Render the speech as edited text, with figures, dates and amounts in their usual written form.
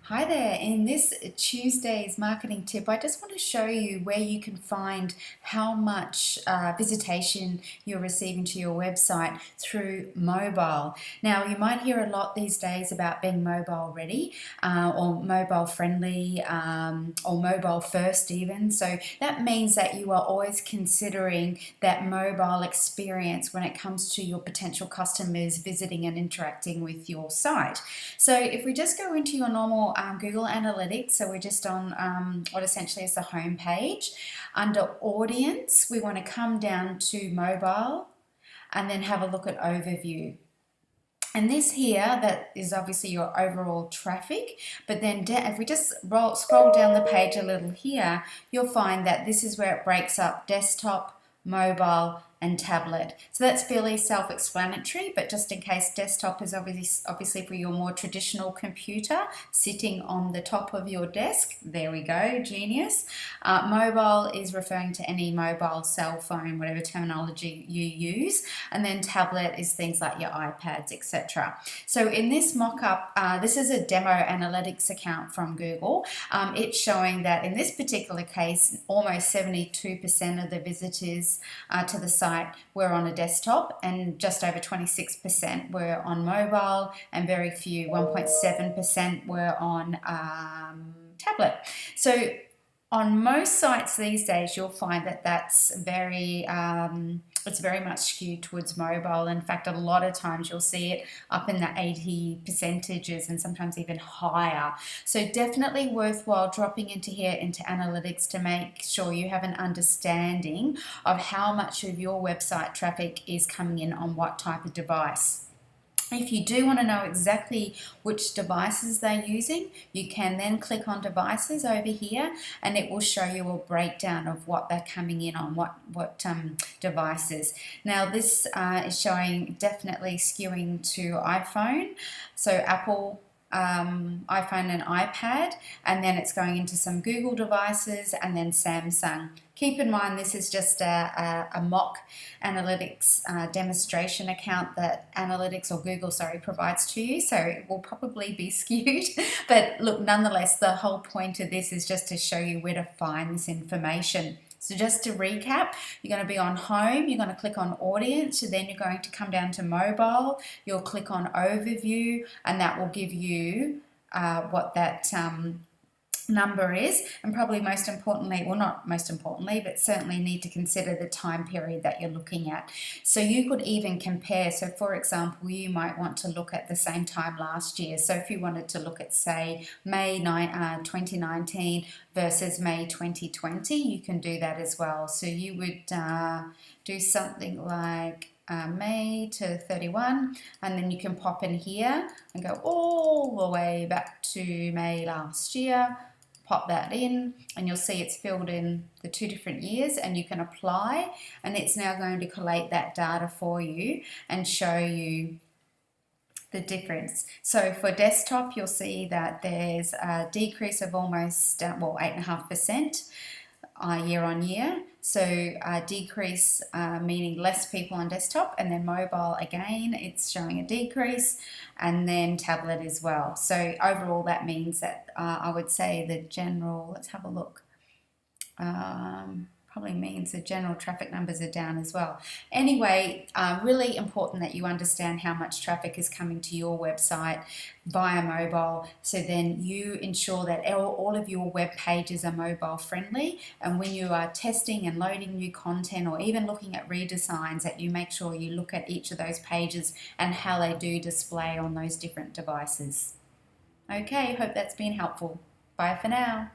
Hi there. In this Tuesday's marketing tip, I just want to show you where you can find how much visitation you're receiving to your website through mobile. Now, you might hear a lot these days about being mobile ready or mobile friendly or mobile first even. So that means that you are always considering that mobile experience when it comes to your potential customers visiting and interacting with your site. So if we just go into your normal Google Analytics, so we're just on what essentially is the home page. Under Audience, we want to come down to Mobile and then have a look at Overview. And this here, that is obviously your overall traffic, but then if we just scroll down the page a little here, you'll find that this is where it breaks up desktop, mobile, and tablet. So that's fairly self-explanatory, but just in case, desktop is obviously for your more traditional computer sitting on the top of your desk. There we go, genius. Mobile is referring to any mobile cell phone, whatever terminology you use, and then tablet is things like your iPads, etc. So in this mock-up, this is a demo analytics account from Google. It's showing that in this particular case, almost 72% of the visitors to the site were on a desktop, and just over 26% were on mobile, and very few, 1.7%, were on tablet. So on most sites these days, you'll find that that's it's very much skewed towards mobile. In fact, a lot of times you'll see it up in the 80 percentages and sometimes even higher. So definitely worthwhile dropping into here into analytics to make sure you have an understanding of how much of your website traffic is coming in on what type of device. If you do want to know exactly which devices they're using, you can then click on devices over here and it will show you a breakdown of what they're coming in on, what devices. Now this is showing definitely skewing to iPhone, so Apple, iPhone and iPad, and then it's going into some Google devices and then Samsung. Keep in mind this is just a mock analytics demonstration account that Analytics or Google, provides to you, so it will probably be skewed. But look, nonetheless, the whole point of this is just to show you where to find this information. So just to recap, you're going to be on home, you're going to click on audience, then you're going to come down to mobile, you'll click on overview, and that will give you what that number is, and probably most importantly, well, not most importantly, but certainly need to consider the time period that you're looking at. So you could even compare. So for example, you might want to look at the same time last year. So if you wanted to look at, say, May 2019 versus May 2020, you can do that as well. So you would do something like May to 31, and then you can pop in here and go all the way back to May last year. Pop that in and you'll see it's filled in the 2 different years, and you can apply, and it's now going to collate that data for you and show you the difference. So for desktop, you'll see that there's a decrease of almost 8.5% year on year. So decrease meaning less people on desktop, and then mobile again, it's showing a decrease, and then tablet as well. So overall that means that I would say the general, let's have a look, probably means the general traffic numbers are down as well. Anyway, really important that you understand how much traffic is coming to your website via mobile, so then you ensure that all of your web pages are mobile friendly, and when you are testing and loading new content or even looking at redesigns, that you make sure you look at each of those pages and how they do display on those different devices. Okay, hope that's been helpful. Bye for now.